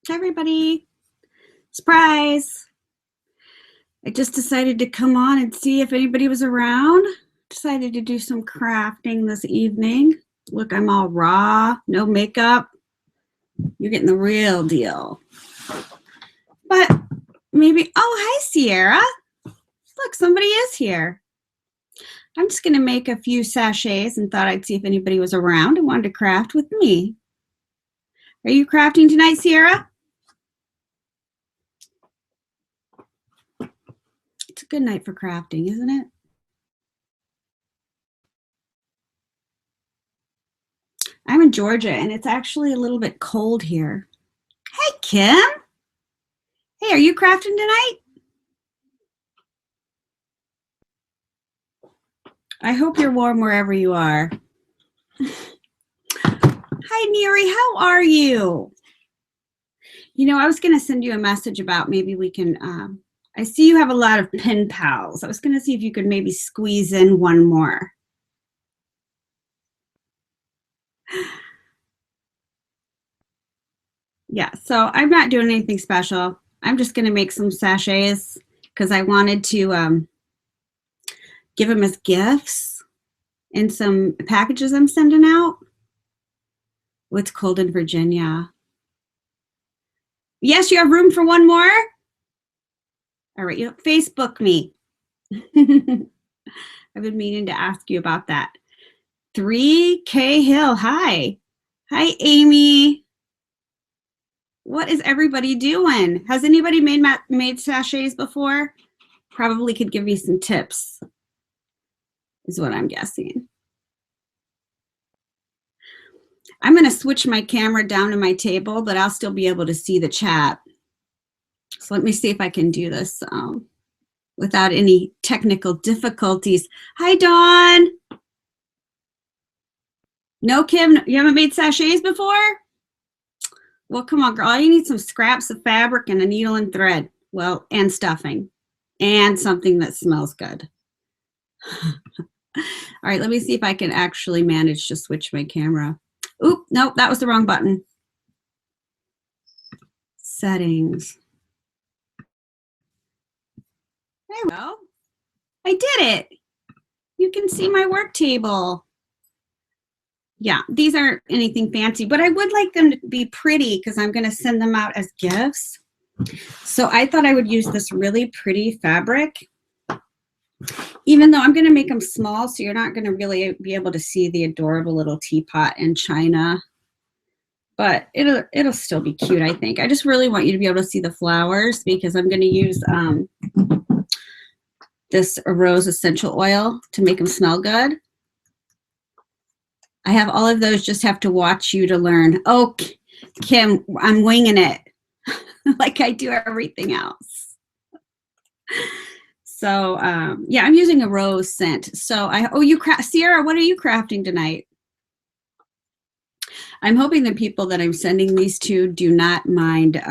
Hi, everybody. Surprise. I just decided to come on and see if anybody was around. Decided to do some crafting this evening. Look, I'm all raw, no makeup. You're getting the real deal. But maybe, oh, hi, Sierra. Look, somebody is here. I'm just going to make a few sachets and thought I'd see if anybody was around and wanted to craft with me. Are you crafting tonight, Sierra? It's a good night for crafting, isn't it? I'm in Georgia, and it's actually a little bit cold here. Hey, Kim. Hey, are you crafting tonight? I hope you're warm wherever you are. Hi, Neri. How are you? You know, I was going to send you a message about maybe we can, I see you have a lot of pen pals. I was going to see if you could maybe squeeze in one more. Yeah, so I'm not doing anything special. I'm just going to make some sachets because I wanted to give them as gifts in some packages I'm sending out. It's cold in Virginia. Yes, you have room for one more? All right, you Facebook me. I've been meaning to ask you about that. 3K Hill, hi. Hi, Amy. What is everybody doing? Has anybody made sachets before? Probably could give me some tips, is what I'm guessing. I'm going to switch my camera down to my table, but I'll still be able to see the chat. So let me see if I can do this without any technical difficulties. Hi, Dawn. No, Kim, you haven't made sachets before? Well, come on, girl. All you need some scraps of fabric and a needle and thread. Well, and stuffing. And something that smells good. All right, let me see if I can actually manage to switch my camera. Oop, nope, that was the wrong button. Settings. There we go. I did it. You can see my work table. Yeah, these aren't anything fancy, but I would like them to be pretty because I'm going to send them out as gifts. So I thought I would use this really pretty fabric, even though I'm going to make them small, so you're not going to really be able to see the adorable little teapot and china. But it'll still be cute, I think. I just really want you to be able to see the flowers because I'm going to use this rose essential oil to make them smell good. I have all of those, just have to watch you to learn. Oh, Kim, I'm winging it like I do everything else. So, yeah, I'm using a rose scent. So Sierra, what are you crafting tonight? I'm hoping the people that I'm sending these to do not mind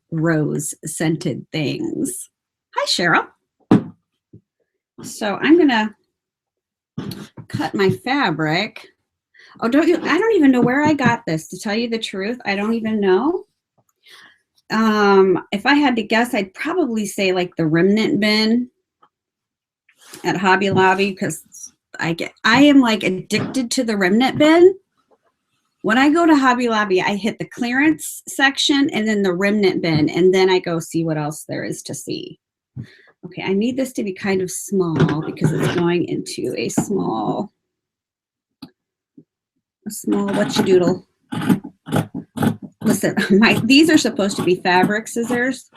rose scented things. Hi, Cheryl. So I'm gonna cut my fabric. Oh, I don't even know where I got this, to tell you the truth. I don't even know. If I had to guess, I'd probably say like the remnant bin at Hobby Lobby, because I am like addicted to the remnant bin. When I go to Hobby Lobby, I hit the clearance section and then the remnant bin, and then I go see what else there is to see. Okay, I need this to be kind of small because it's going into a small whatchadoodle. Listen, these are supposed to be fabric scissors,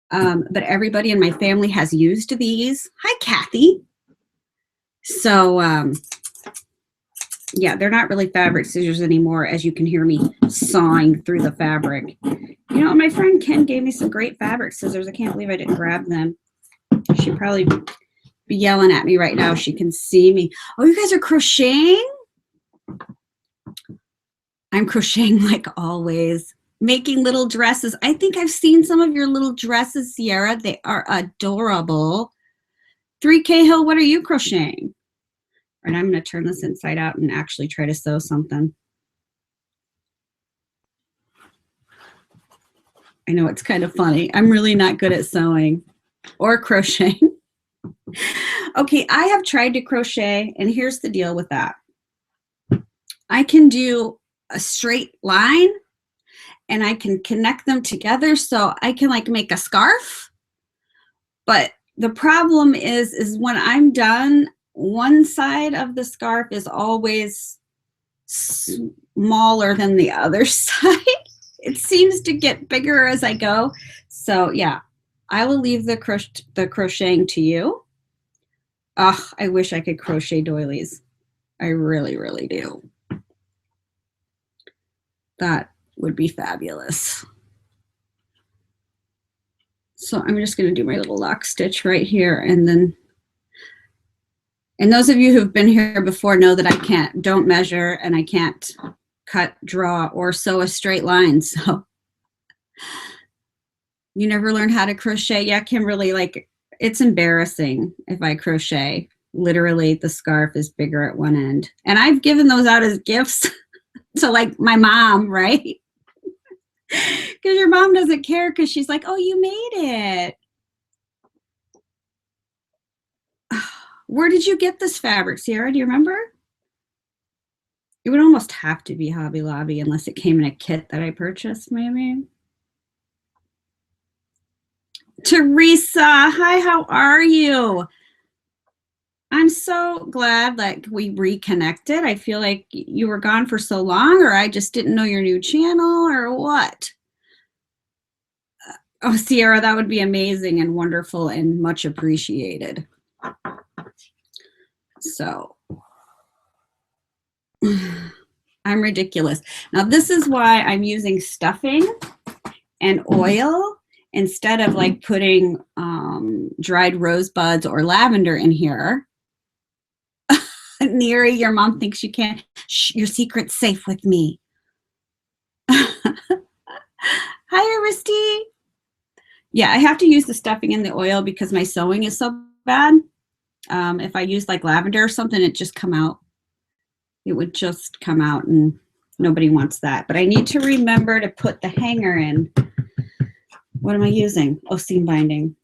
but everybody in my family has used these. Hi, Kathy. So, yeah, they're not really fabric scissors anymore, as you can hear me sawing through the fabric. You know, my friend Ken gave me some great fabric scissors. I can't believe I didn't grab them. She'd probably be yelling at me right now. She can see me. Oh, you guys are crocheting? I'm crocheting like always, making little dresses. I think I've seen some of your little dresses, Sierra. They are adorable. 3K Hill, what are you crocheting? And I'm going to turn this inside out and actually try to sew something. I know it's kind of funny. I'm really not good at sewing or crocheting. Okay, I have tried to crochet, and here's the deal with that. I can do a straight line, and I can connect them together so I can like make a scarf. But the problem is when I'm done, one side of the scarf is always smaller than the other side. It seems to get bigger as I go. So yeah, I will leave the crocheting to you. Ugh, I wish I could crochet doilies. I really, really do. That would be fabulous. So I'm just going to do my little lock stitch right here, and then, and those of you who've been here before know that I don't measure, and I can't cut, draw, or sew a straight line. So you never learned how to crochet? Yeah, Kimberly, like, it's embarrassing if I crochet. Literally, the scarf is bigger at one end. And I've given those out as gifts to like my mom, right? Because your mom doesn't care because she's like, oh, you made it. Where did you get this fabric, Sierra? Do you remember? It would almost have to be Hobby Lobby unless it came in a kit that I purchased, maybe. Teresa, hi, how are you? I'm so glad that we reconnected. I feel like you were gone for so long, or I just didn't know your new channel, or what? Oh, Sierra, that would be amazing and wonderful and much appreciated. So I'm ridiculous. Now, this is why I'm using stuffing and oil instead of like putting dried rosebuds or lavender in here. Neri, your mom thinks you can't. Shh, your secret's safe with me. Hi, Aristi. Yeah, I have to use the stuffing and the oil because my sewing is so bad. If I use like lavender or something, it just come out. It would just come out, and nobody wants that. But I need to remember to put the hanger in. What am I using? Oh, seam binding.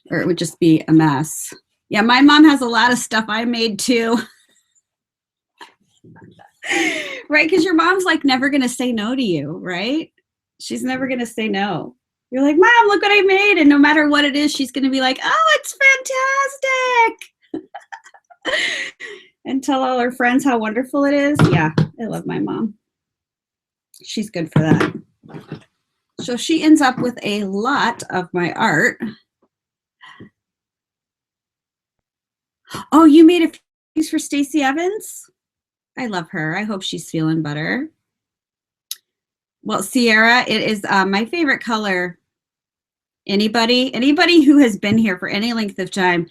Or it would just be a mess. Yeah, my mom has a lot of stuff I made too. Right? Because your mom's like never going to say no to you, right? She's never going to say no. You're like, Mom, look what I made. And no matter what it is, she's going to be like, oh, it's fantastic. And tell all her friends how wonderful it is. Yeah, I love my mom. She's good for that. So she ends up with a lot of my art. Oh, you made a piece for Stacey Evans? I love her. I hope she's feeling better. Well, Sierra, it is my favorite color. Anybody who has been here for any length of time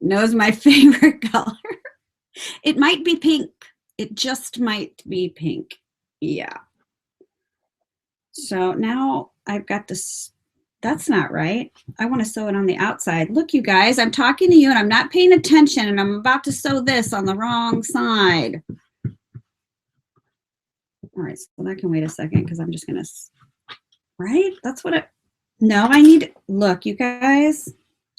knows my favorite color. It might be pink. It just might be pink. Yeah. So now I've got this. That's not right. I want to sew it on the outside. Look, you guys, I'm talking to you and I'm not paying attention, and I'm about to sew this on the wrong side. All right, so that can wait a second because I'm just going to, right? That's what it, no, I need, look, you guys,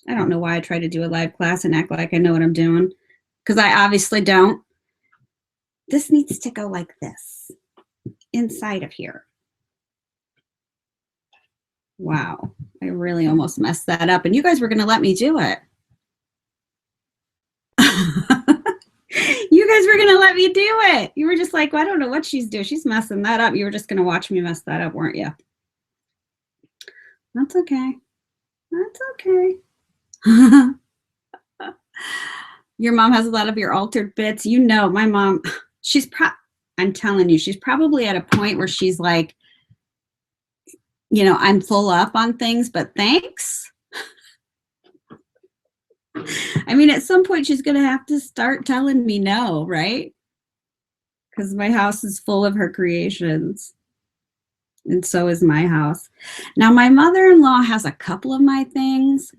I don't know why I try to do a live class and act like I know what I'm doing, because I obviously don't. This needs to go like this, inside of here. Wow, I really almost messed that up, and you guys were going to let me do it. You guys were going to let me do it. You were just like, well, I don't know what she's doing. She's messing that up. You were just going to watch me mess that up, weren't you? That's okay. That's okay. Your mom has a lot of your altered bits. You know, my mom, I'm telling you, she's probably at a point where she's like, you know, I'm full up on things, but thanks. I mean, at some point she's going to have to start telling me no, right? Because my house is full of her creations. And so is my house. Now, my mother-in-law has a couple of my things.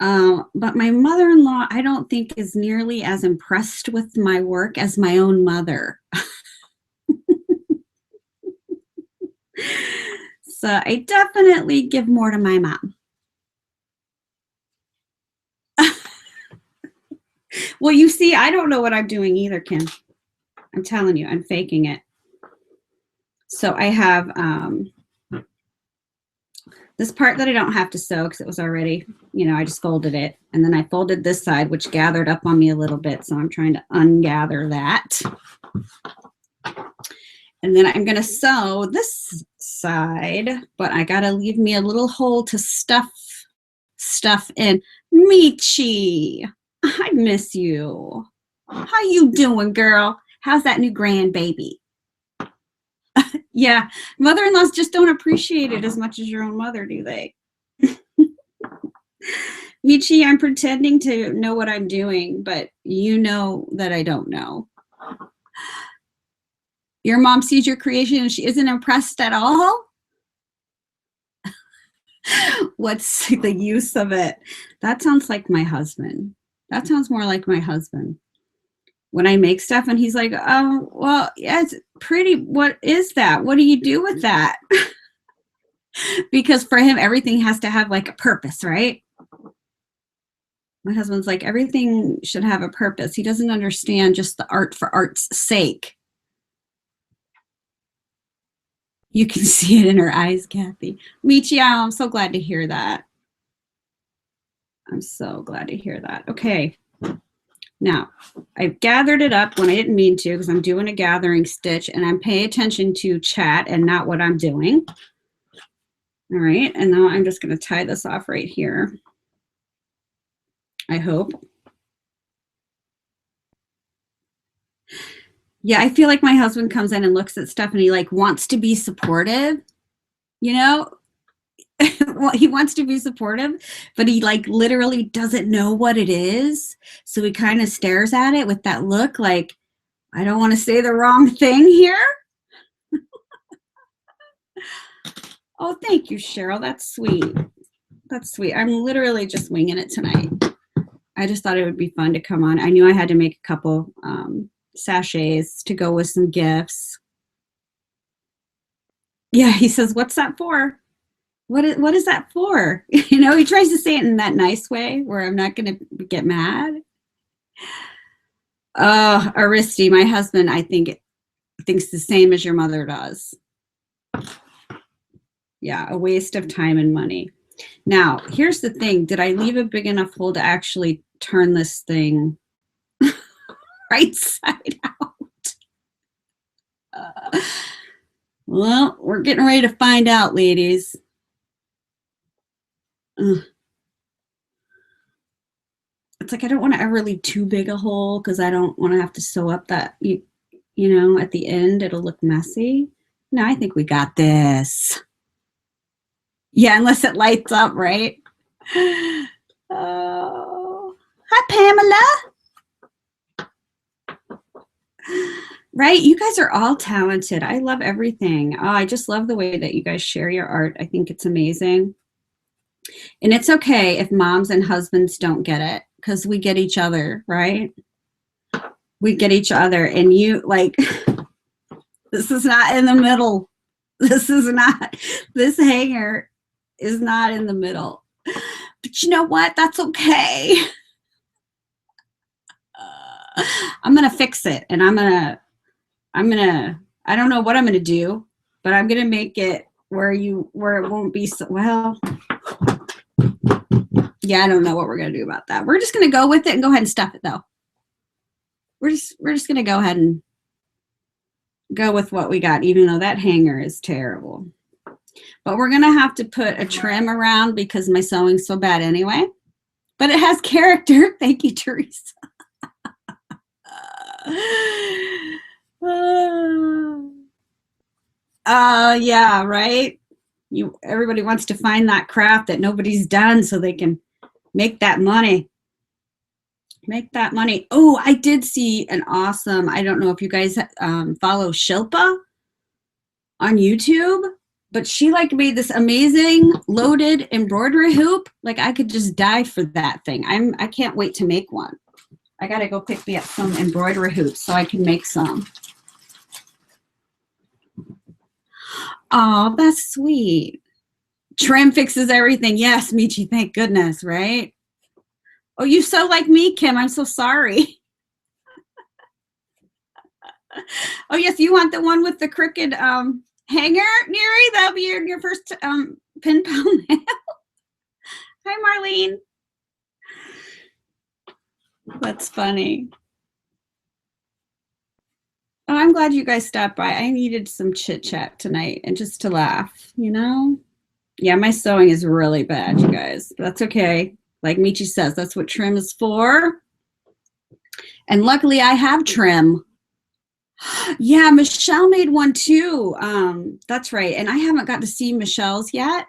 But my mother-in-law, I don't think, is nearly as impressed with my work as my own mother. I definitely give more to my mom. Well, you see, I don't know what I'm doing either, Kim. I'm telling you, I'm faking it. So I have this part that I don't have to sew because it was already, you know, I just folded it. And then I folded this side, which gathered up on me a little bit. So I'm trying to ungather that. And then I'm going to sew this side, but I got to leave me a little hole to stuff in. Michi, I miss you. How you doing, girl? How's that new grandbaby? Yeah, mother-in-laws just don't appreciate it as much as your own mother, do they? Michi, I'm pretending to know what I'm doing, but you know that I don't know. Your mom sees your creation and she isn't impressed at all? What's the use of it? That sounds like my husband. That sounds more like my husband. When I make stuff and he's like, oh, well, yeah, it's pretty. What is that? What do you do with that? Because for him, everything has to have like a purpose, right? My husband's like, everything should have a purpose. He doesn't understand just the art for art's sake. You can see it in her eyes, Kathy. Michi, I'm so glad to hear that. I'm so glad to hear that. Okay. Now, I've gathered it up when I didn't mean to because I'm doing a gathering stitch and I'm paying attention to chat and not what I'm doing. All right. And now I'm just going to tie this off right here. I hope. Yeah, I feel like my husband comes in and looks at stuff and he like wants to be supportive, you know? Well, he wants to be supportive, but he like literally doesn't know what it is. So he kind of stares at it with that look like, I don't want to say the wrong thing here. Oh, thank you, Cheryl. That's sweet. That's sweet. I'm literally just winging it tonight. I just thought it would be fun to come on. I knew I had to make a couple sachets to go with some gifts. Yeah, he says, what's that for? What is that for? You know, he tries to say it in that nice way where I'm not going to get mad. Aristi, my husband, I think thinks the same as your mother does. Yeah, a waste of time and money. Now, here's the thing. Did I leave a big enough hole to actually turn this thing right side out? Well, we're getting ready to find out, ladies. It's like I don't want to ever leave too big a hole because I don't want to have to sew up that, you know, at the end, it'll look messy. No, I think we got this. Yeah, unless it lights up, right? Oh, hi, Pamela. Right? You guys are all talented. I love everything. Oh, I just love the way that you guys share your art. I think it's amazing. And it's okay if moms and husbands don't get it because we get each other, right? We get each other. And you, like, this is not in the middle. This hanger is not in the middle. But you know what? That's okay. I'm going to fix it. And I don't know what I'm going to do, but I'm going to make it where it won't be so, well, yeah, I don't know what we're going to do about that. We're just going to go with it and go ahead and stuff it though. We're just going to go ahead and go with what we got, even though that hanger is terrible. But we're going to have to put a trim around because my sewing's so bad anyway. But it has character. Thank you, Teresa. Yeah, right? Everybody wants to find that craft that nobody's done so they can make that money. Make that money. Oh, I did see an awesome, I don't know if you guys follow Shilpa on YouTube, but she like made this amazing loaded embroidery hoop. Like I could just die for that thing. I can't wait to make one. I got to go pick me up some embroidery hoops so I can make some. Oh, that's sweet. Trim fixes everything. Yes, Michi, thank goodness, right? Oh, you sew like me, Kim. I'm so sorry. Oh, yes, you want the one with the crooked hanger, Neri? That'll be your first pin pal mail. Hi, Marlene. That's funny. Oh, I'm glad you guys stopped by. I needed some chit chat tonight and just to laugh, you know? Yeah, my sewing is really bad, you guys. That's okay. Like Michi says, that's what trim is for. And luckily I have trim. Yeah, Michelle made one too. That's right. And I haven't got to see Michelle's yet.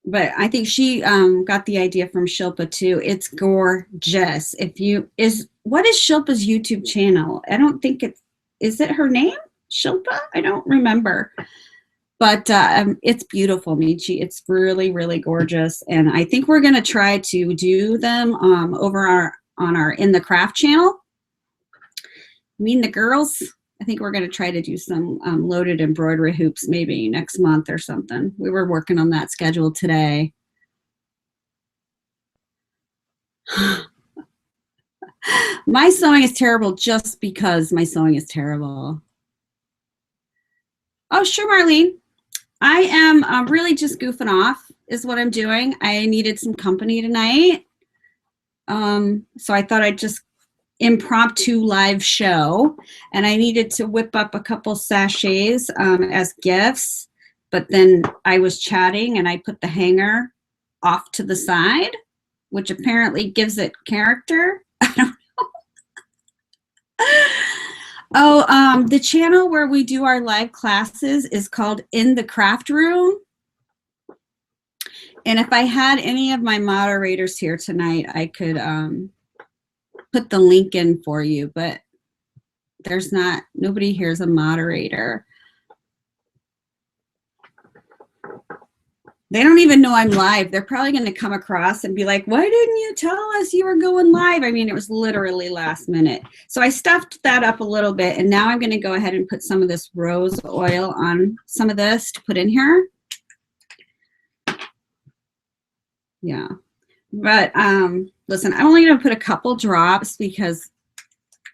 But I think she got the idea from Shilpa too. It's gorgeous. What is Shilpa's YouTube channel? I don't think is it her name? Shilpa? I don't remember. But it's beautiful, Michi. It's really, really gorgeous. And I think we're gonna try to do them over on our In the Craft channel. Me and the girls, I think we're gonna try to do some loaded embroidery hoops maybe next month or something. We were working on that schedule today. My sewing is terrible just because my sewing is terrible. Oh, sure, Marlene. I am really just goofing off is what I'm doing. I needed some company tonight. So I thought I'd just impromptu live show, and I needed to whip up a couple sachets as gifts, but then I was chatting and I put the hanger off to the side, which apparently gives it character. I don't know. Oh, the channel where we do our live classes is called In the Craft Room. And if I had any of my moderators here tonight, I could put the link in for you, but nobody here is a moderator. They don't even know I'm live. They're probably going to come across and be like, why didn't you tell us you were going live? I mean, it was literally last minute. So I stuffed that up a little bit, and now I'm going to go ahead and put some of this rose oil on some of this to put in here. Yeah. But listen, I'm only going to put a couple drops because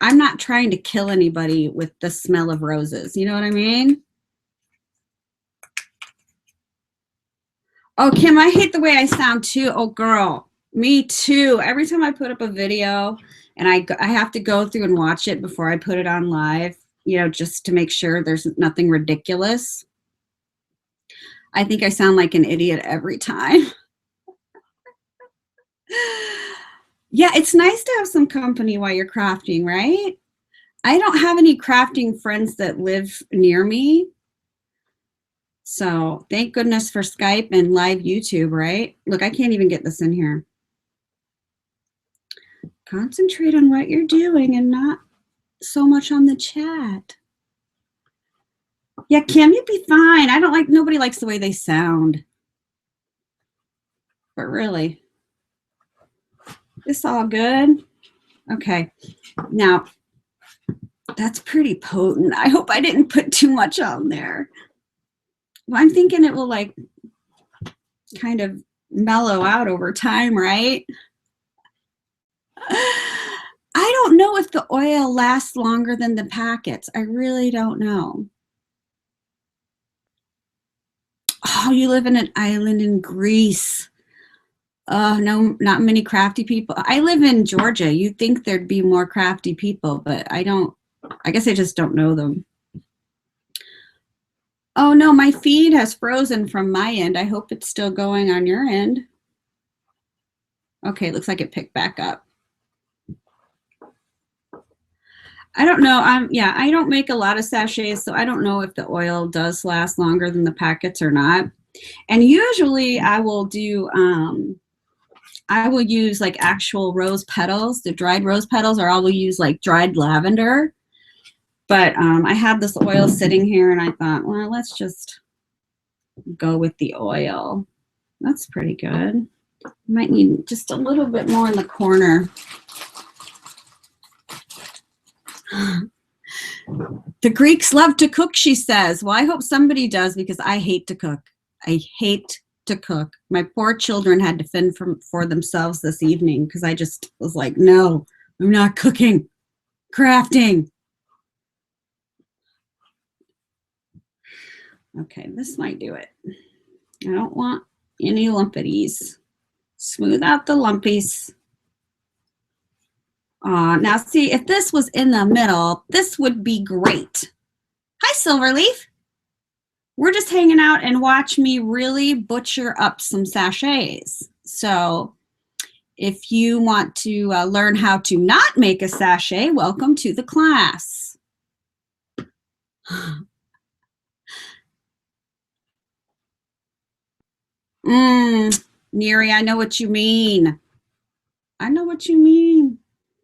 I'm not trying to kill anybody with the smell of roses. You know what I mean? Oh, Kim, I hate the way I sound too. Oh, girl, me too. Every time I put up a video and I have to go through and watch it before I put it on live, you know, just to make sure there's nothing ridiculous. I think I sound like an idiot every time. Yeah, it's nice to have some company while you're crafting, right? I don't have any crafting friends that live near me. So thank goodness for Skype and live YouTube, right? Look, I can't even get this in here. Concentrate on what you're doing and not so much on the chat. Yeah, Kim, you'd be fine. Nobody likes the way they sound. But really, this all good? Okay, now that's pretty potent. I hope I didn't put too much on there. Well, I'm thinking it will like kind of mellow out over time, right? I don't know if the oil lasts longer than the packets. I really don't know. Oh, you live in an island in Greece. No, not many crafty people. I live in Georgia. You'd think there'd be more crafty people, but I don't. I guess I just don't know them. Oh no, my feed has frozen from my end. I hope it's still going on your end. Okay, looks like it picked back up. I don't know. Yeah, I don't make a lot of sachets, so I don't know if the oil does last longer than the packets or not. And usually I will do, I will use like actual rose petals, the dried rose petals, or I will use like dried lavender. But I had this oil sitting here and I thought, well, let's just go with the oil. That's pretty good. Might need just a little bit more in the corner. The Greeks love to cook, she says. Well, I hope somebody does because I hate to cook. I hate to cook. My poor children had to fend for themselves this evening because I just was like, no, I'm not cooking, crafting. Okay, this might do it. I don't want any lumpities. Smooth out the lumpies. Now see, if this was in the middle, this would be great. Hi, Silverleaf. We're just hanging out and watch me really butcher up some sachets. So if you want to learn how to not make a sachet, welcome to the class. Neri, I know what you mean. I know what you mean.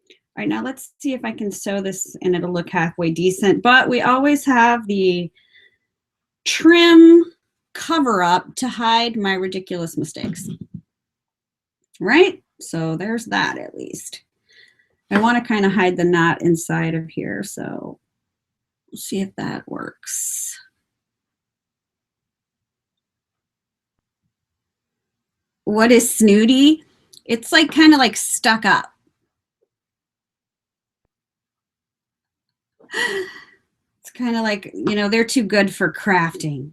All right, now let's see if I can sew this and it'll look halfway decent. But we always have the trim cover up to hide my ridiculous mistakes. Right? So there's that at least. I want to kind of hide the knot inside of here. So we'll see if that works. What is snooty? It's like kind of like stuck up. It's kind of like, you know, they're too good for crafting.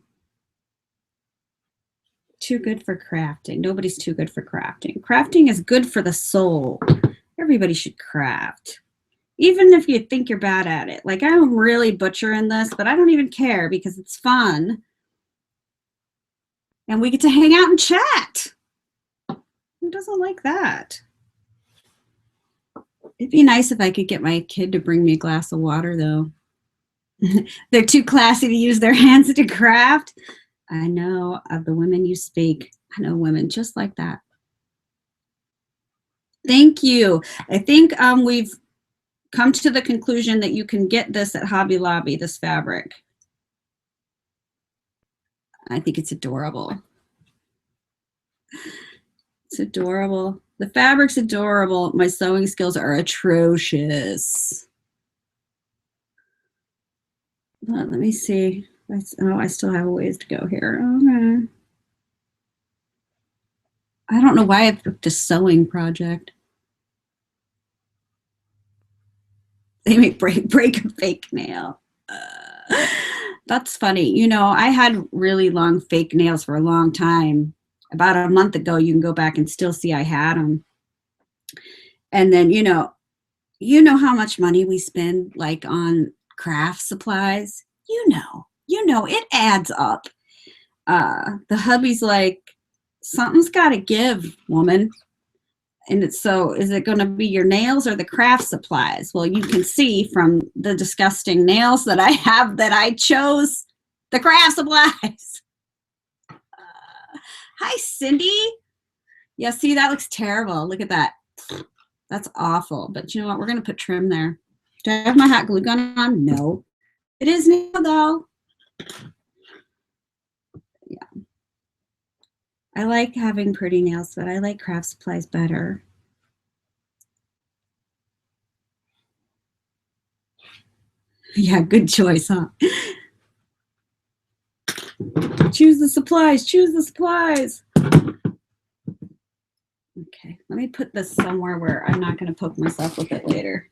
Too good for crafting. Nobody's too good for crafting. Crafting is good for the soul. Everybody should craft. Even if you think you're bad at it. Like, I'm really butchering this, but I don't even care because it's fun. And we get to hang out and chat. Who doesn't like that? It'd be nice if I could get my kid to bring me a glass of water, though. They're too classy to use their hands to craft. I know of the women you speak. I know women just like that. Thank you. I think we've come to the conclusion that you can get this at Hobby Lobby, this fabric. I think it's adorable. It's adorable. The fabric's adorable. My sewing skills are atrocious. Let me see. Oh, I still have a ways to go here. Okay. I don't know why I picked a sewing project. They make break a fake nail. That's funny. You know, I had really long fake nails for a long time. About a month ago, you can go back and still see I had them. And then, you know how much money we spend like on craft supplies. You know, it adds up. The hubby's like, something's got to give, woman. And it's so, is it going to be your nails or the craft supplies? Well, you can see from the disgusting nails that I have that I chose the craft supplies. Hi, Cindy. Yeah, see, that looks terrible. Look at that. That's awful. But you know what? We're going to put trim there. Do I have my hot glue gun on? No. It is now, though. Yeah. I like having pretty nails, but I like craft supplies better. Yeah, good choice, huh? Choose the supplies. Choose the supplies. Okay, let me put this somewhere where I'm not going to poke myself with it later.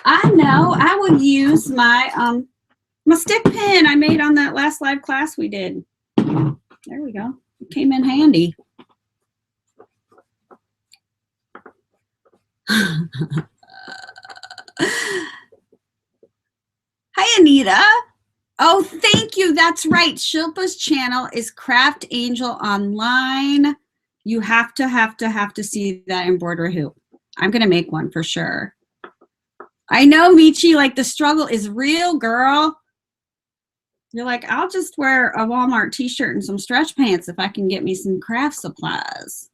I know. I would use my my stick pin I made on that last live class we did. There we go. It came in handy. Hi, Anita. Oh, thank you. That's right. Shilpa's channel is Craft Angel Online. You have to see that embroidery hoop. I'm going to make one for sure. I know, Michi, like the struggle is real, girl. You're like, I'll just wear a Walmart t-shirt and some stretch pants if I can get me some craft supplies.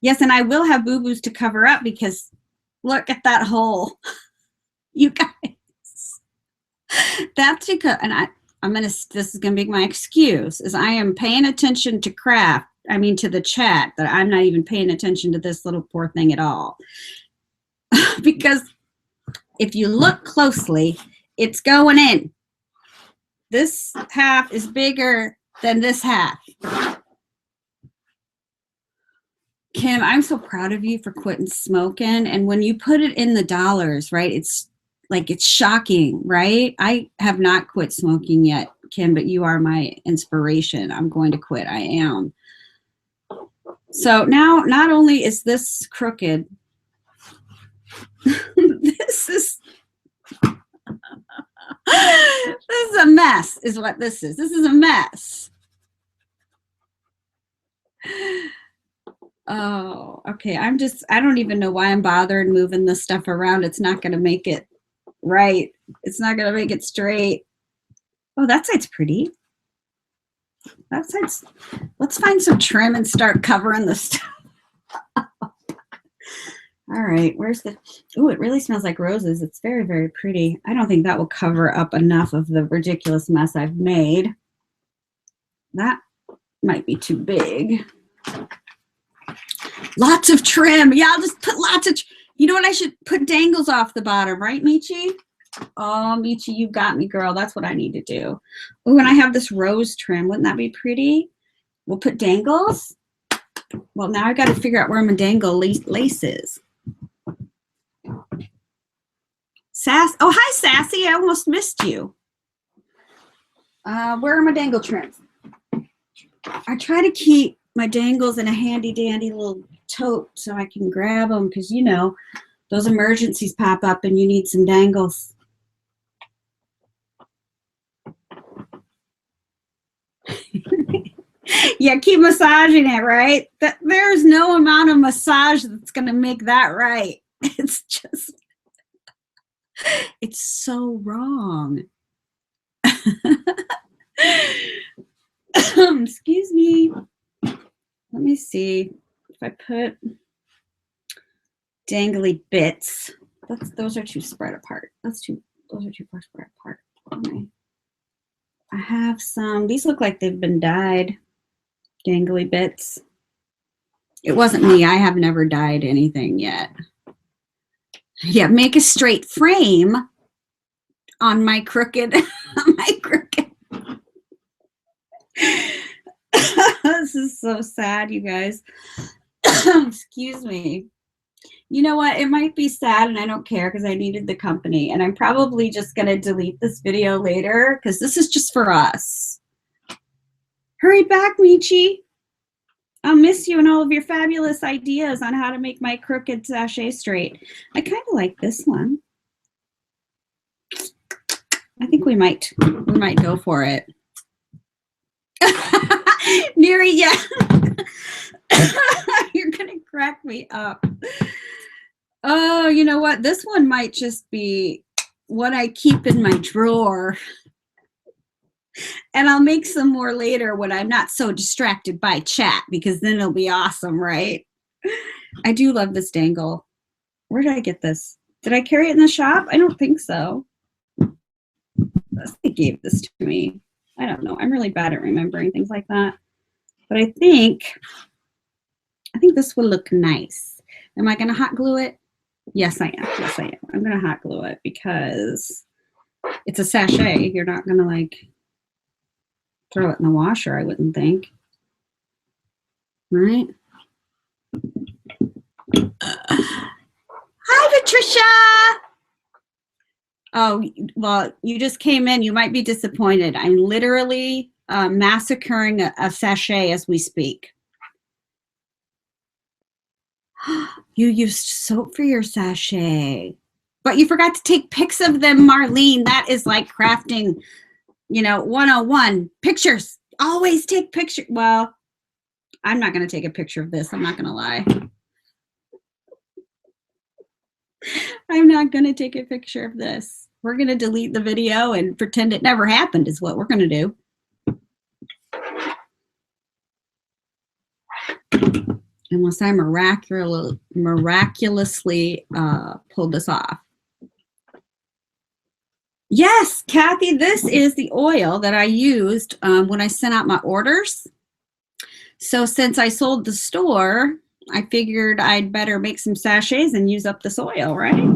Yes, and I will have boo-boos to cover up because look at that hole. You guys. That's because, and this is gonna be my excuse, is I am paying attention to craft, to the chat, that I'm not even paying attention to this little poor thing at all. Because if you look closely, it's going in. This half is bigger than this half. Kim, I'm so proud of you for quitting smoking. And when you put it in the dollars, right, it's like, it's shocking, right? I have not quit smoking yet, Kim, but you are my inspiration. I'm going to quit. I am. So now, not only is this crooked, this is a mess, is what this is. This is a mess. Oh, okay. I don't even know why I'm bothered moving this stuff around. It's not going to make it right. It's not going to make it straight. Oh, that side's pretty. That side's, let's find some trim and start covering the stuff. All right, where's the, oh, it really smells like roses. It's very, very pretty. I don't think that will cover up enough of the ridiculous mess I've made. That might be too big. Lots of trim. Yeah, I'll just put lots of, you know what, I should put dangles off the bottom, right, Michi? Oh, Michi, you got me, girl. That's what I need to do. Oh, and I have this rose trim. Wouldn't that be pretty? We'll put dangles. Well, now I got to figure out where my dangle lace is. Oh, hi, Sassy. I almost missed you. Where are my dangle trims? I try to keep my dangles in a handy dandy little tote so I can grab them, because, you know, those emergencies pop up and you need some dangles. Yeah, keep massaging it, right? There's no amount of massage that's going to make that right. It's just, it's so wrong. Excuse me. Let me see if I put dangly bits. Those are too spread apart. Those are too far spread apart. Okay. I have some, these look like they've been dyed, dangly bits. It wasn't me. I have never dyed anything yet. Yeah, make a straight frame on my crooked, This is so sad, you guys. Excuse me. You know what? It might be sad and I don't care because I needed the company. And I'm probably just going to delete this video later because this is just for us. Hurry back, Michi. I'll miss you and all of your fabulous ideas on how to make my crooked sachet straight. I kind of like this one. I think we might go for it. Neri, yeah. You're going to crack me up. Oh, you know what? This one might just be what I keep in my drawer. And I'll make some more later when I'm not so distracted by chat, because then it'll be awesome, right? I do love this dangle. Where did I get this? Did I carry it in the shop? I don't think so. They gave this to me. I don't know. I'm really bad at remembering things like that. But I think this will look nice. Am I going to hot glue it? Yes, I am. Yes, I am. I'm going to hot glue it because it's a sachet. You're not going to like throw it in the washer, I wouldn't think. Right? Hi, Patricia. Oh, well, you just came in. You might be disappointed. I'm literally massacring a sachet as we speak. You used soap for your sachet, but you forgot to take pics of them, Marlene. That is like crafting, you know, 101. Pictures. Always take pictures. Well, I'm not going to take a picture of this. I'm not going to lie. I'm not going to take a picture of this. We're going to delete the video and pretend it never happened is what we're going to do. Unless I miraculously pulled this off. Yes, Kathy, this is the oil that I used when I sent out my orders. So since I sold the store, I figured I'd better make some sachets and use up this oil, right?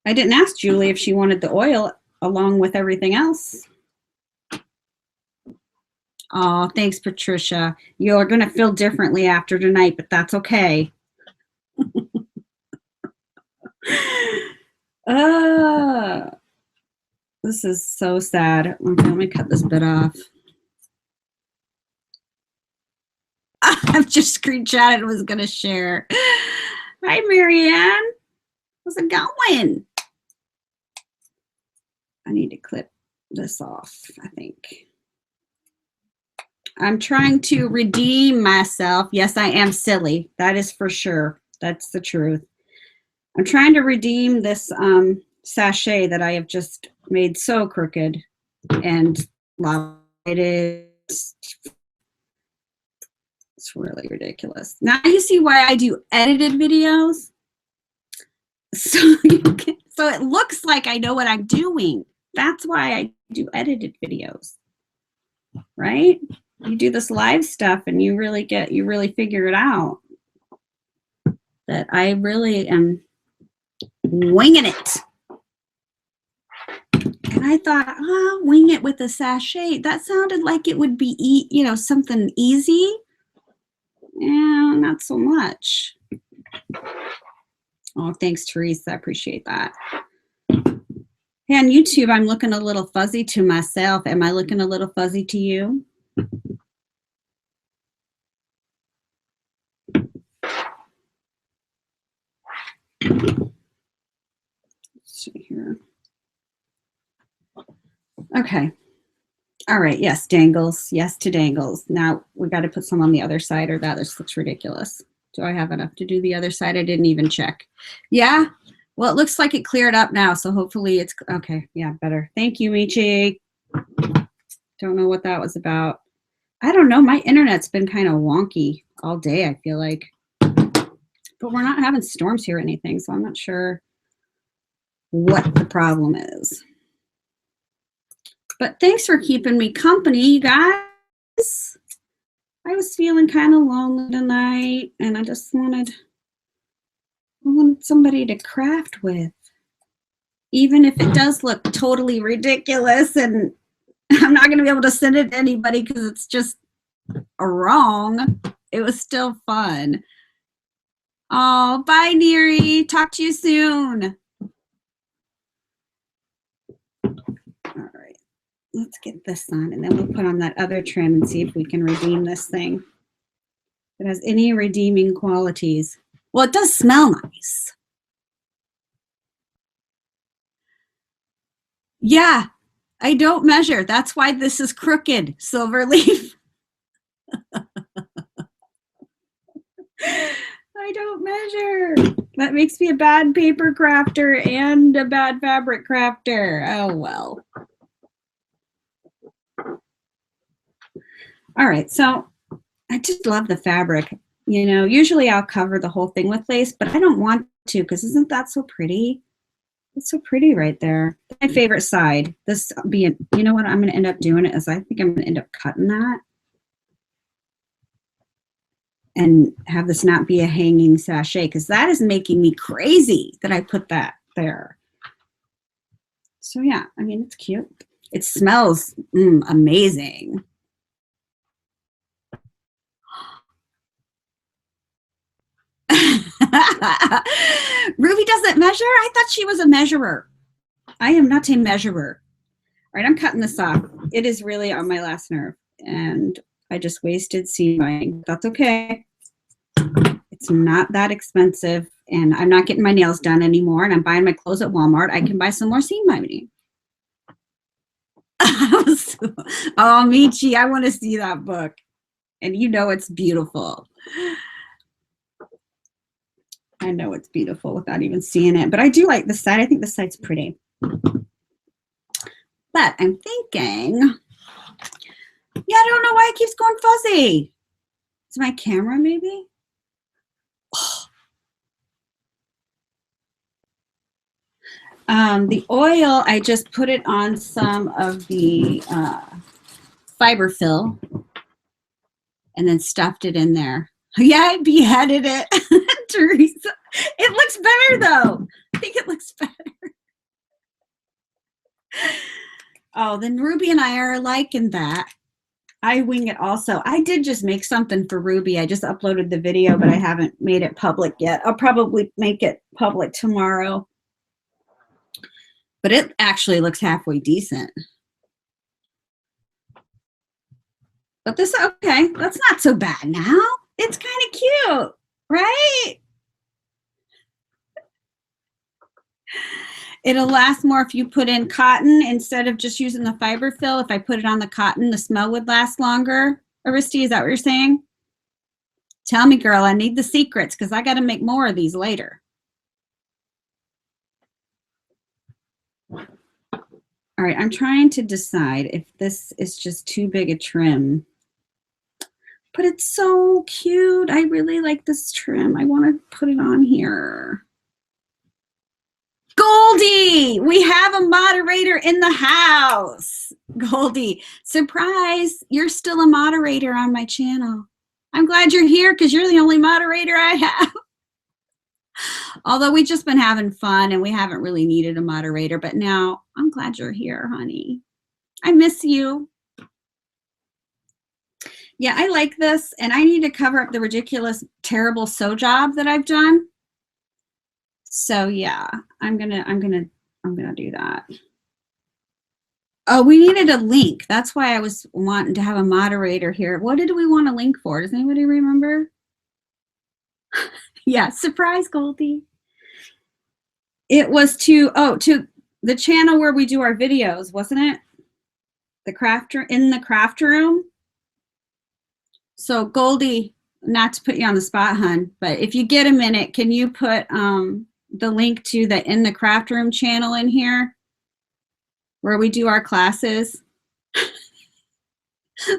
I didn't ask Julie if she wanted the oil along with everything else. Oh, thanks, Patricia. You're going to feel differently after tonight, but that's okay. This is so sad. Okay, let me cut this bit off. I've just screenshotted and was going to share. Hi, Marianne. How's it going? I need to clip this off, I think. I'm trying to redeem myself. Yes, I am silly. That is for sure. That's the truth. I'm trying to redeem this sachet that I have just made so crooked and it is. It's really ridiculous. Now you see why I do edited videos. So it looks like I know what I'm doing. That's why I do edited videos, right? You do this live stuff and you really figure it out. That I really am winging it. And I thought, oh, wing it with a sachet. That sounded like it would be, something easy. Yeah, not so much. Oh, thanks, Teresa. I appreciate that. Hey, on YouTube, I'm looking a little fuzzy to myself. Am I looking a little fuzzy to you? Let's see here. Okay. All right. Yes, dangles. Yes to dangles. Now we got to put some on the other side or that looks ridiculous. Do I have enough to do the other side? I didn't even check. Yeah. Well, it looks like it cleared up now. So hopefully it's okay. Yeah, better. Thank you, Michi. Don't know what that was about. I don't know. My internet's been kind of wonky all day, I feel like. But we're not having storms here or anything, so I'm not sure what the problem is. But thanks for keeping me company, you guys. I was feeling kind of lonely tonight, and I just wanted somebody to craft with. Even if it does look totally ridiculous, and I'm not going to be able to send it to anybody because it's just wrong. It was still fun. Oh, bye, Neri. Talk to you soon. All right. Let's get this on, and then we'll put on that other trim and see if we can redeem this thing. If it has any redeeming qualities. Well, it does smell nice. Yeah, I don't measure. That's why this is crooked, Silverleaf. I don't measure. That makes me a bad paper crafter and a bad fabric crafter. Oh, well. All right, so I just love the fabric. Usually I'll cover the whole thing with lace, but I don't want to because isn't that so pretty? It's so pretty right there. My favorite side. This being, you know what I'm going to end up doing it is I think I'm going to end up cutting that and have this not be a hanging sachet because that is making me crazy that I put that there. So yeah, I mean, it's cute. It smells amazing. Ruby doesn't measure? I thought she was a measurer. I am not a measurer. All right, I'm cutting this off. It is really on my last nerve, and I just wasted seam binding. That's okay. It's not that expensive, and I'm not getting my nails done anymore, and I'm buying my clothes at Walmart. I can buy some more seam binding. Oh, Michi, I want to see that book, and it's beautiful. I know it's beautiful without even seeing it, but I do like this side. I think this side's pretty. But I'm thinking, yeah, I don't know why it keeps going fuzzy. Is my camera maybe? The oil, I just put it on some of the fiber fill and then stuffed it in there. Yeah, I beheaded it, Teresa. It looks better though. I think it looks better. Oh, then Ruby and I are liking that. I wing it also. I did just make something for Ruby. I just uploaded the video, but I haven't made it public yet. I'll probably make it public tomorrow. But it actually looks halfway decent. But this, okay, that's not so bad now. It's kind of cute, right? It'll last more if you put in cotton instead of just using the fiber fill. If I put it on the cotton, the smell would last longer. Aristi, is that what you're saying? Tell me, girl, I need the secrets because I got to make more of these later. All right, I'm trying to decide if this is just too big a trim. But it's so cute. I really like this trim. I want to put it on here. Goldie, we have a moderator in the house. Goldie, surprise, you're still a moderator on my channel. I'm glad you're here because you're the only moderator I have. Although we've just been having fun and we haven't really needed a moderator, but now I'm glad you're here, honey. I miss you. Yeah, I like this, and I need to cover up the ridiculous, terrible sew job that I've done. So yeah, I'm gonna do that. Oh, we needed a link. That's why I was wanting to have a moderator here. What did we want a link for? Does anybody remember? Yeah, surprise, Goldie. It was to the channel where we do our videos, wasn't it? In the craft room. So Goldie, not to put you on the spot, hun, but if you get a minute, can you put the link to the In the Craft Room channel in here where we do our classes?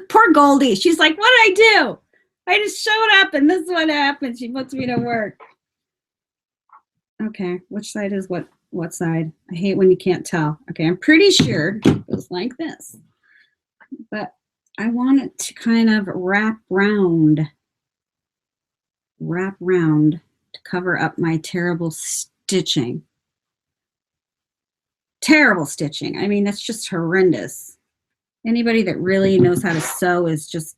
Poor Goldie. She's like, what did I do? I just showed up and this is what happened. She puts me to work. Okay, which side is what side? I hate when you can't tell. Okay, I'm pretty sure it goes like this. But I want it to kind of wrap round to cover up my terrible stitching. Terrible stitching. I mean, that's just horrendous. Anybody that really knows how to sew is just,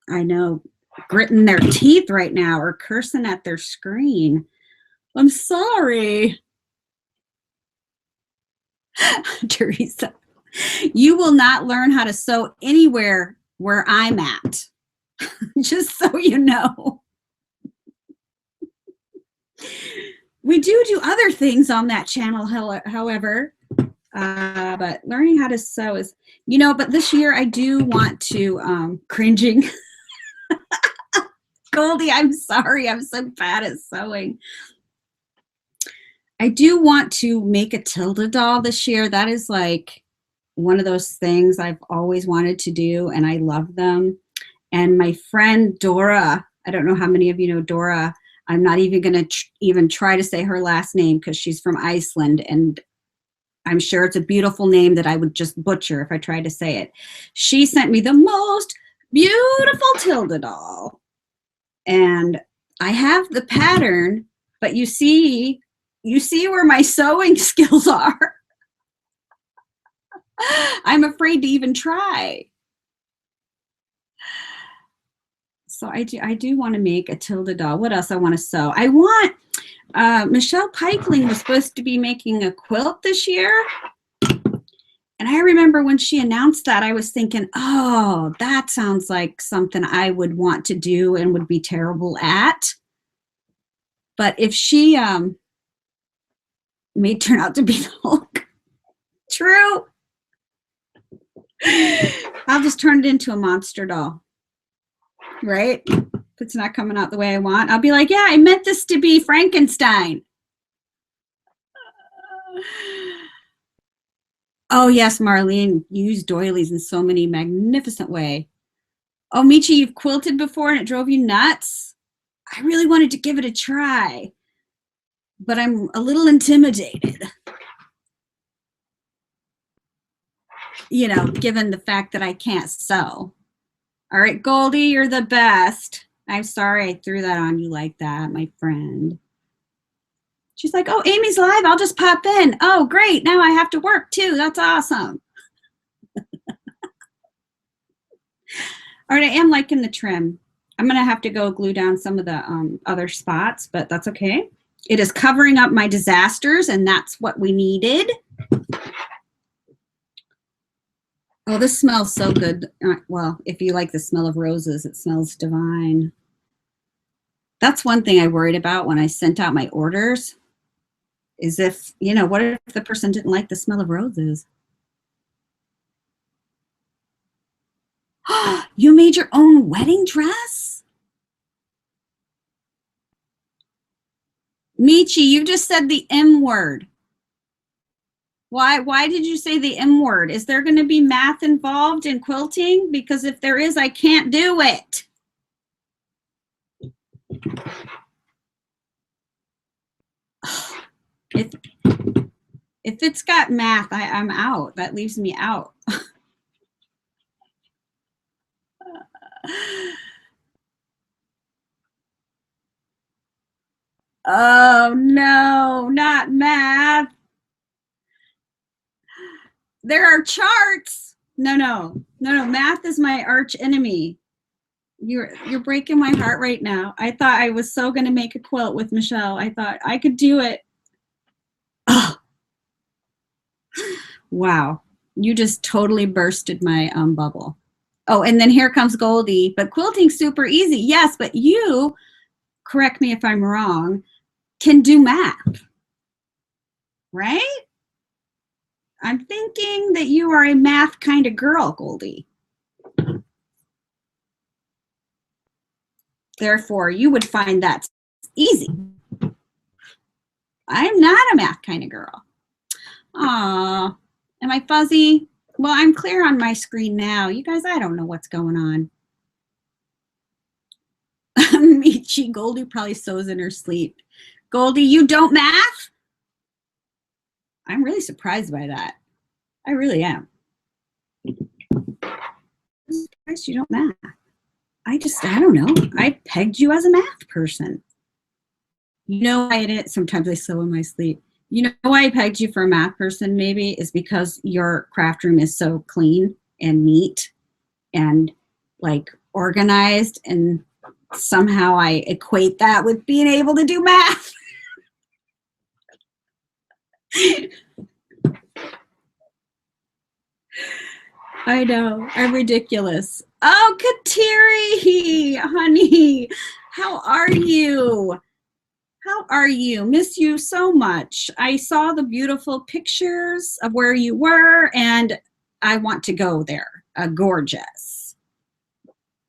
I know, gritting their teeth right now or cursing at their screen. I'm sorry. Teresa, you will not learn how to sew anywhere where I'm at. Just so you know. We do other things on that channel, however, but learning how to sew is, but this year I do want to, cringing. Goldie, I'm sorry. I'm so bad at sewing. I do want to make a Tilda doll this year. That is like one of those things I've always wanted to do, and I love them. And my friend Dora, I don't know how many of you know Dora. I'm not even going to even try to say her last name because she's from Iceland, and I'm sure it's a beautiful name that I would just butcher if I tried to say it. She sent me the most beautiful Tilda doll. And I have the pattern, but you see where my sewing skills are. I'm afraid to even try. So I do want to make a Tilda doll. What else I want to sew? I want, Michelle Pikeling was supposed to be making a quilt this year. And I remember when she announced that, I was thinking, oh, that sounds like something I would want to do and would be terrible at. But if she may turn out to be the Hulk, true. I'll just turn it into a monster doll. Right? If it's not coming out the way I want, I'll be like, yeah, I meant this to be Frankenstein. Oh, yes, Marlene, you use doilies in so many magnificent way. Oh, Michi, you've quilted before and it drove you nuts? I really wanted to give it a try, but I'm a little intimidated. Given the fact that I can't sew. All right, Goldie, you're the best. I'm sorry I threw that on you like that, my friend. She's like, oh, Amy's live. I'll just pop in. Oh, great. Now I have to work too. That's awesome. All right, I am liking the trim. I'm going to have to go glue down some of the other spots, but that's okay. It is covering up my disasters, and that's what we needed. Oh, this smells so good. Well, if you like the smell of roses, it smells divine. That's one thing I worried about when I sent out my orders, is if, you know, what if the person didn't like the smell of roses? You made your own wedding dress? Michi, you just said the M word. Why did you say the M word? Is there going to be math involved in quilting? Because if there is, I can't do it. If it's got math, I'm out. That leaves me out. Oh no, not math. There are charts. No. Math is my arch enemy. You're breaking my heart right now. I thought I was so going to make a quilt with Michelle. I thought I could do it. Oh. Wow. You just totally bursted my bubble. Oh, and then here comes Goldie. But quilting's super easy. Yes, but you, correct me if I'm wrong, can do math. Right? I'm thinking that you are a math kind of girl, Goldie. Therefore, you would find that easy. I'm not a math kind of girl. Aw, am I fuzzy? Well, I'm clear on my screen now. You guys, I don't know what's going on. Michi, Goldie probably sews in her sleep. Goldie, you don't math? I'm really surprised by that. I really am. I'm surprised you don't math. I don't know. I pegged you as a math person. You know why I didn't? Sometimes I sew in my sleep. You know why I pegged you for a math person maybe is because your craft room is so clean and neat and like organized, and somehow I equate that with being able to do math. I know, I'm ridiculous. Oh, Kateri, honey, how are you? How are you? Miss you so much. I saw the beautiful pictures of where you were, and I want to go there. Gorgeous.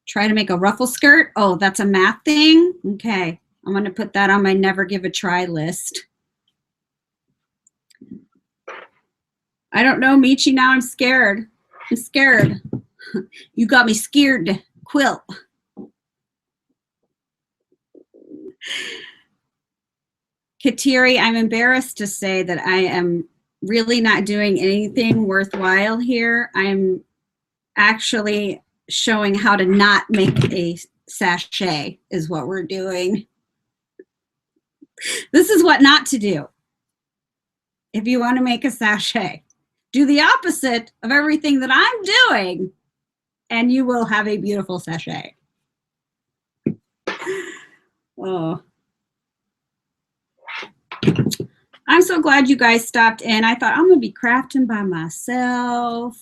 Try to make a ruffle skirt. Oh, that's a math thing? Okay, I'm going to put that on my never give a try list. I don't know, Michi, now I'm scared. I'm scared. You got me scared. Quilt. Kateri, I'm embarrassed to say that I am really not doing anything worthwhile here. I'm actually showing how to not make a sachet is what we're doing. This is what not to do. If you want to make a sachet, do the opposite of everything that I'm doing, and you will have a beautiful sachet. Oh. I'm so glad you guys stopped in. I thought I'm going to be crafting by myself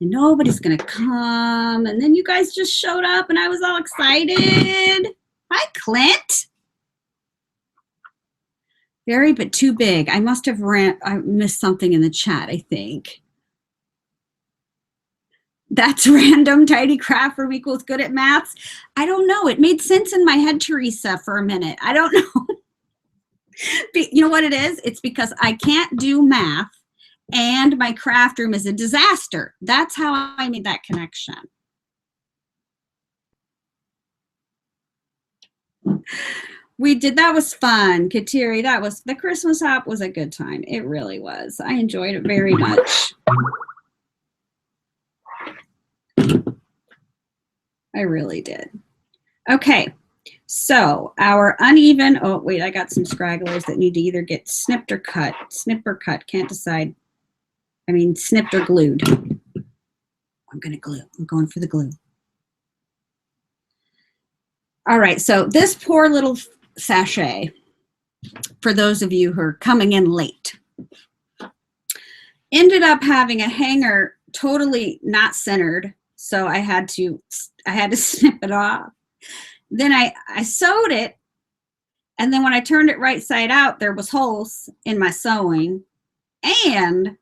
and nobody's going to come. And then you guys just showed up and I was all excited. Hi, Clint. Very, but too big. I must have I missed something in the chat, I think. That's random. Tidy craft room equals good at maths. I don't know. It made sense in my head, Teresa, for a minute. I don't know. You know what it is? It's because I can't do math and my craft room is a disaster. That's how I made that connection. We did. That was fun. Kateri, that was, the Christmas hop was a good time. It really was. I enjoyed it very much. I really did. Okay. So our uneven, oh wait, I got some scragglers that need to either get snipped or cut. Snip or cut, can't decide. I mean, snipped or glued. I'm gonna glue, I'm going for the glue. All right, so this poor little sachet, for those of you who are coming in late, ended up having a hanger totally not centered, so I had to snip it off. Then I sewed it, and then when I turned it right side out, there was holes in my sewing, and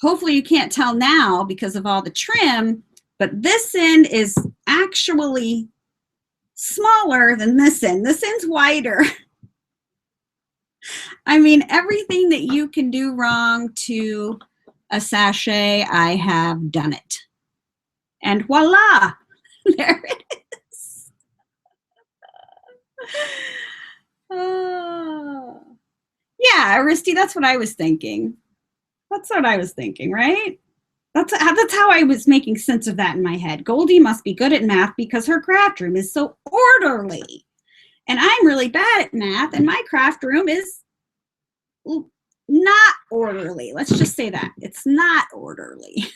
hopefully you can't tell now because of all the trim, but this end is actually smaller than this end. This end's wider. I mean, everything that you can do wrong to a sachet, I have done it. And voila, there it is. Oh. Yeah, Aristi, that's what I was thinking. That's what I was thinking, right? That's how I was making sense of that in my head. Goldie must be good at math because her craft room is so orderly. And I'm really bad at math, and my craft room is not orderly. Let's just say that. It's not orderly.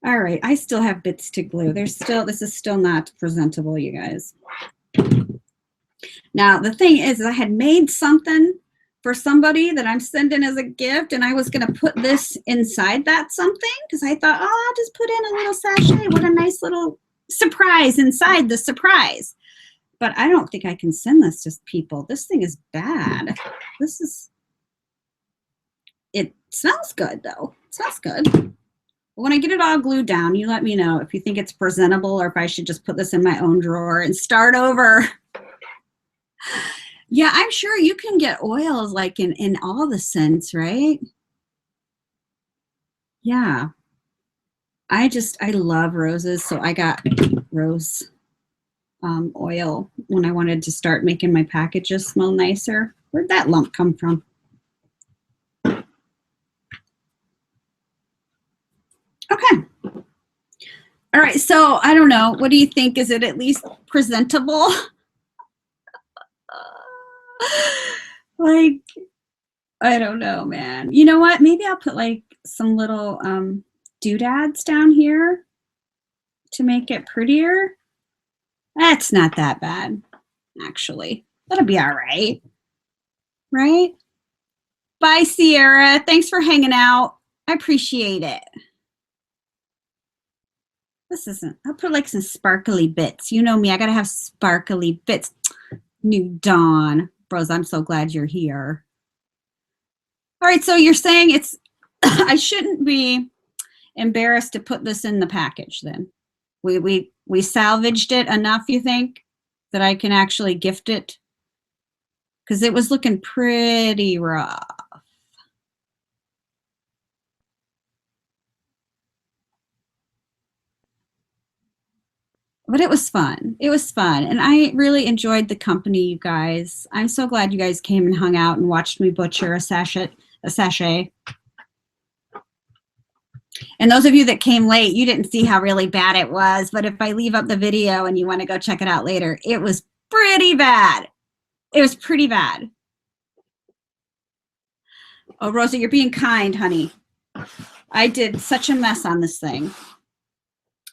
All right, I still have bits to glue. This is still not presentable, you guys. Now, the thing is, I had made something for somebody that I'm sending as a gift, and I was going to put this inside that something because I thought, oh, I'll just put in a little sachet. What a nice little surprise inside the surprise. But I don't think I can send this to people. This thing is bad. It smells good, though. It smells good. When I get it all glued down, you let me know if you think it's presentable or if I should just put this in my own drawer and start over. Yeah, I'm sure you can get oils like in all the scents, right? Yeah. I love roses, so I got rose oil when I wanted to start making my packages smell nicer. Where'd that lump come from? Okay. All right, so I don't know. What do you think? Is it at least presentable? Like, I don't know, man. You know what? Maybe I'll put like some little doodads down here to make it prettier. That's not that bad, actually. That'll be all right. Right? Bye, Sierra. Thanks for hanging out. I appreciate it. I'll put like some sparkly bits. You know me, I gotta have sparkly bits. New Dawn. Rose, I'm so glad you're here. All right, so you're saying I shouldn't be embarrassed to put this in the package then. We salvaged it enough, you think, that I can actually gift it? Because it was looking pretty rough. But it was fun. It was fun. And I really enjoyed the company, you guys. I'm so glad you guys came and hung out and watched me butcher a sachet. And those of you that came late, you didn't see how really bad it was. But if I leave up the video and you want to go check it out later, it was pretty bad. It was pretty bad. Oh, Rosa, you're being kind, honey. I did such a mess on this thing.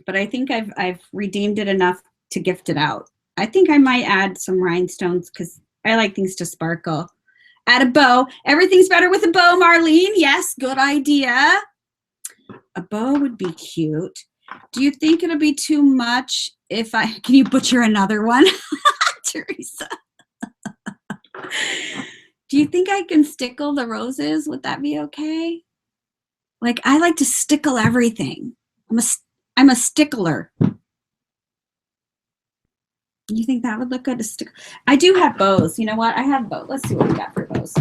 But I think I've redeemed it enough to gift it out. I think I might add some rhinestones because I like things to sparkle. Add a bow. Everything's better with a bow, Marlene. Yes, good idea. A bow would be cute. Do you think it'll be too much if can you butcher another one? Teresa. Do you think I can stickle the roses? Would that be okay? Like, I like to stickle everything. I'm a stickler. You think that would look good to stick? I do have bows. You know what? I have bows. Let's see what we got for bows.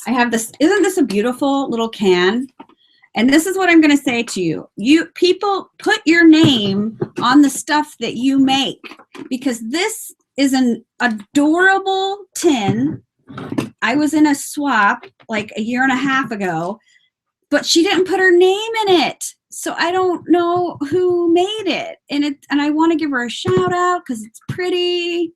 I have this. Isn't this a beautiful little can? And this is what I'm going to say to you. You people, put your name on the stuff that you make, because this is an adorable tin. I was in a swap like a year and a half ago, but she didn't put her name in it. So I don't know who made it. And I want to give her a shout out because it's pretty.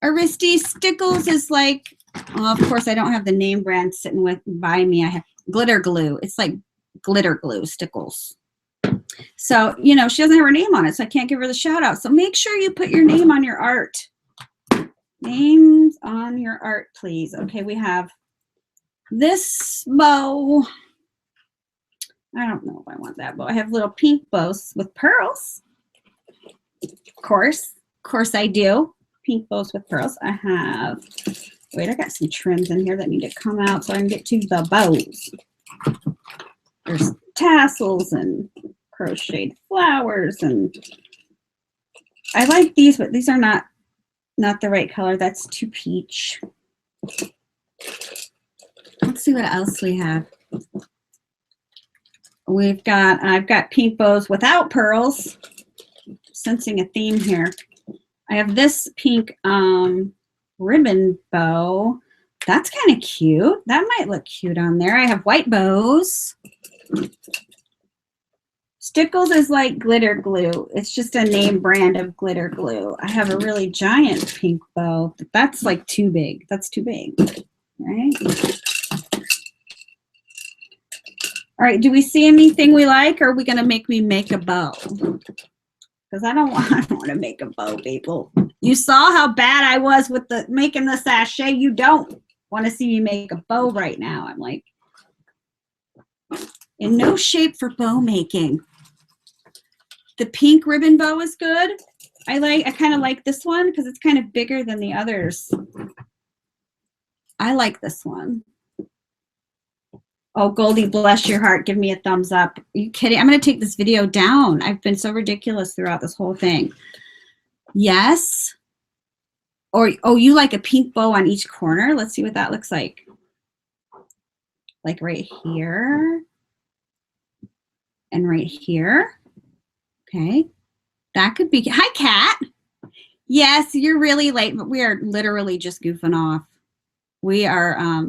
Aristi Stickles is like, well, of course I don't have the name brand sitting by me. I have glitter glue. It's like glitter glue, Stickles. So, you know, she doesn't have her name on it, so I can't give her the shout out. So make sure you put your name on your art. Names on your art, please. Okay, we have this bow. I don't know if I want that bow. I have little pink bows with pearls. Of course I do. Pink bows with pearls. I have, wait, I got some trims in here that need to come out so I can get to the bows. There's tassels and crocheted flowers, and I like these, but these are not the right color. That's too peach. Let's see what else we have. I've got pink bows without pearls. Sensing a theme here. I have this pink ribbon bow. That's kind of cute. That might look cute on there. I have white bows. Stickles is like glitter glue. It's just a name brand of glitter glue. I have a really giant pink bow, but that's like too big. That's too big, right? All right, do we see anything we like, or are we gonna make me make a bow? Because I don't want to make a bow, people. You saw how bad I was with making the sachet. You don't want to see me make a bow right now. I'm like in no shape for bow making. The pink ribbon bow is good. I kind of like this one because it's kind of bigger than the others. I like this one. Oh, Goldie, bless your heart. Give me a thumbs up. Are you kidding? I'm going to take this video down. I've been so ridiculous throughout this whole thing. Yes. Or, oh, you like a pink bow on each corner? Let's see what that looks like. Like right here. And right here. Okay. That could be. Hi, Kat. Yes, you're really late, but we are literally just goofing off. We are,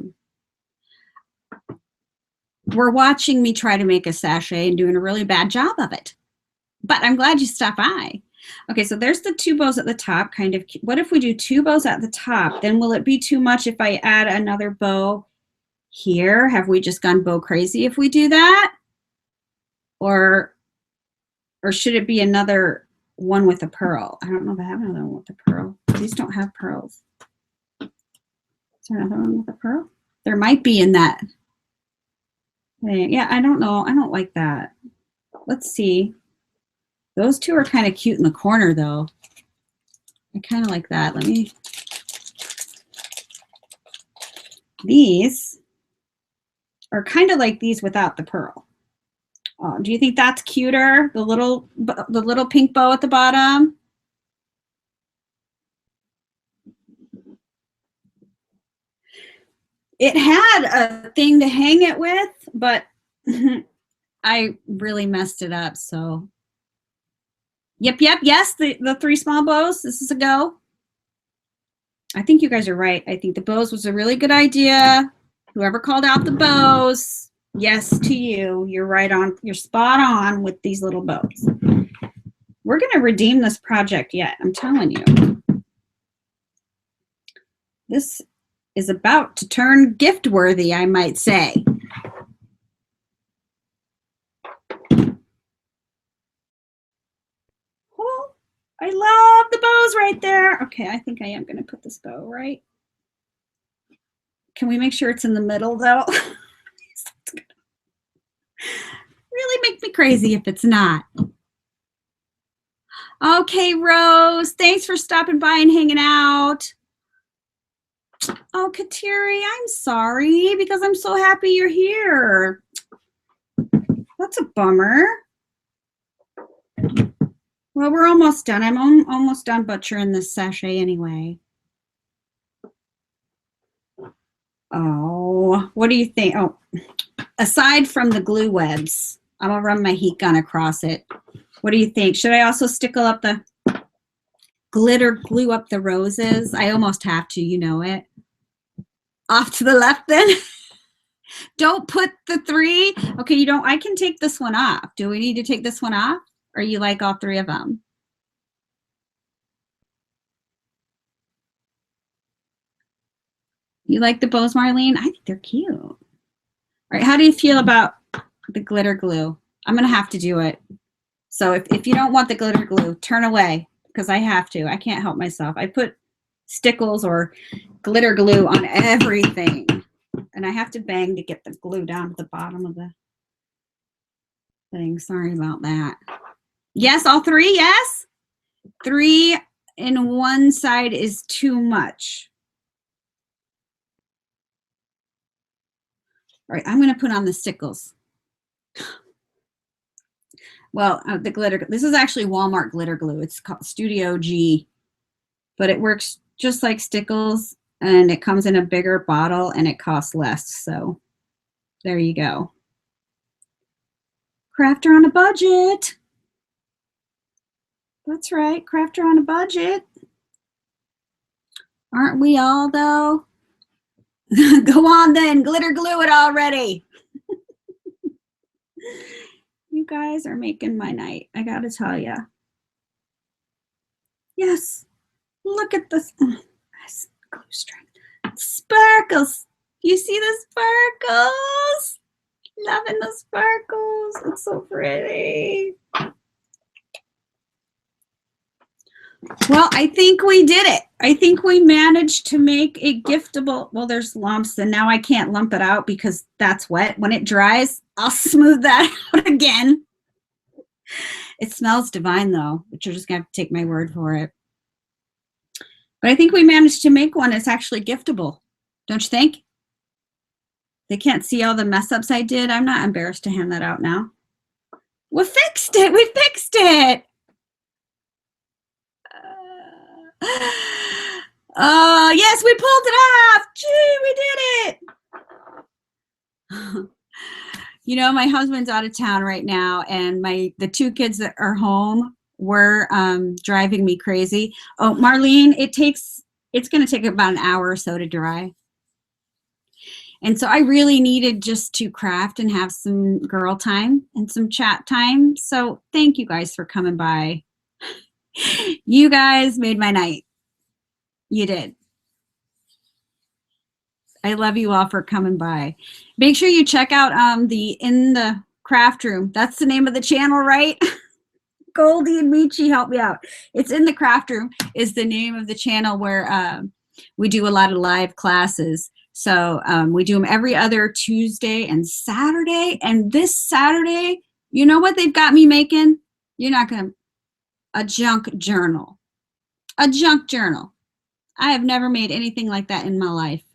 we're watching me try to make a sachet and doing a really bad job of it. But I'm glad you stopped by. Okay, so there's the two bows at the top, kind of. What if we do two bows at the top? Then will it be too much if I add another bow here? Have we just gone bow crazy if we do that? Or should it be another one with a pearl? I don't know if I have another one with a pearl. These don't have pearls. Is there another one with a pearl? There might be in that. Yeah, I don't know. I don't like that. Let's see. Those two are kind of cute in the corner, though. I kind of like that. Let me. These are kind of like these without the pearl. Do you think that's cuter? The little pink bow at the bottom. It had a thing to hang it with, but I really messed it up. So, yep. Yes, the three small bows. This is a go. I think you guys are right. I think the bows was a really good idea. Whoever called out the bows, yes to you. You're right on. You're spot on with these little bows. We're going to redeem this project yet. I'm telling you. This is about to turn gift worthy, I might say. Oh, I love the bows right there. Okay, I think I am going to put this bow right. Can we make sure it's in the middle, though? Really make me crazy if it's not. Okay, Rose, thanks for stopping by and hanging out. Oh, Kateri, I'm sorry because I'm so happy you're here. That's a bummer. Well, we're almost done. I'm almost done butchering this sachet anyway. Oh, what do you think? Oh, aside from the glue webs, I'm going to run my heat gun across it. What do you think? Should I also stickle up the glitter glue up the roses? I almost have to, you know it. Off to the left then. Don't put the three. Okay, you don't. I can take this one off. Do we need to take this one off? Or you like all three of them? You like the bows, Marlene? I think they're cute. All right, how do you feel about the glitter glue? I'm going to have to do it. So if you don't want the glitter glue, turn away, because I have to. I can't help myself. I put stickles or glitter glue on everything. And I have to bang to get the glue down to the bottom of the thing. Sorry about that. Yes, all three, yes? 3 in one side is too much. All right, I'm going to put on the stickles. Well, the glitter, this is actually Walmart glitter glue. It's called Studio G, but it works just like stickles, and it comes in a bigger bottle and it costs less. So there you go. Crafter on a budget. That's right, crafter on a budget. Aren't we all, though? Go on then, glitter glue it already. You guys are making my night, I gotta tell you. Yes, look at this. Glue string. Sparkles. You see the sparkles? Loving the sparkles. It's so pretty. Well, I think we did it. I think we managed to make a giftable. Well, there's lumps, and now I can't lump it out because that's wet. When it dries, I'll smooth that out again. It smells divine, though, but you're just going to have to take my word for it. But I think we managed to make one that's actually giftable. Don't you think? They can't see all the mess ups I did. I'm not embarrassed to hand that out now. We fixed it. We fixed it. Oh, yes, we pulled it off. Gee, we did it. You know, my husband's out of town right now, and the 2 kids that are home were driving me crazy. Oh, Marlene, it's going to take about an hour or so to dry. And so I really needed just to craft and have some girl time and some chat time. So thank you guys for coming by. You guys made my night. You did. I love you all for coming by. Make sure you check out the In the Craft Room. That's the name of the channel, right? Goldie and Michi, help me out. It's In the Craft Room is the name of the channel where we do a lot of live classes. So we do them every other Tuesday and Saturday. And this Saturday, you know what they've got me making? You're not going to. A junk journal. A junk journal. I have never made anything like that in my life.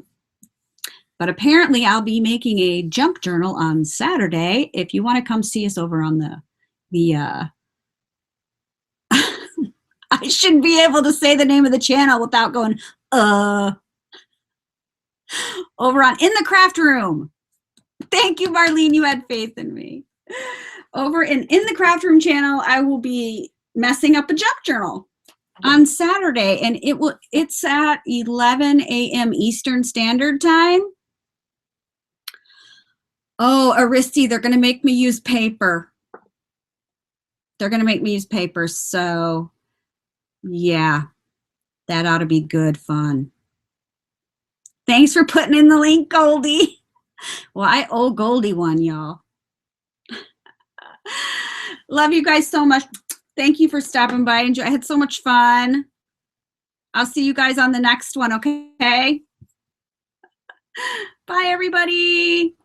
But apparently I'll be making a junk journal on Saturday. If you want to come see us over on the I should be able to say the name of the channel without going, over on In the Craft Room. Thank you, Marlene. You had faith in me. Over in the Craft Room channel, I will be messing up a junk journal on Saturday, and it's at 11 a.m. Eastern Standard Time. Oh, Aristi, they're going to make me use paper. They're going to make me use paper, so yeah, that ought to be good fun. Thanks for putting in the link, Goldie. Well, I owe Goldie one, y'all. Love you guys so much. Thank you for stopping by. I had so much fun. I'll see you guys on the next one, okay? Bye, everybody.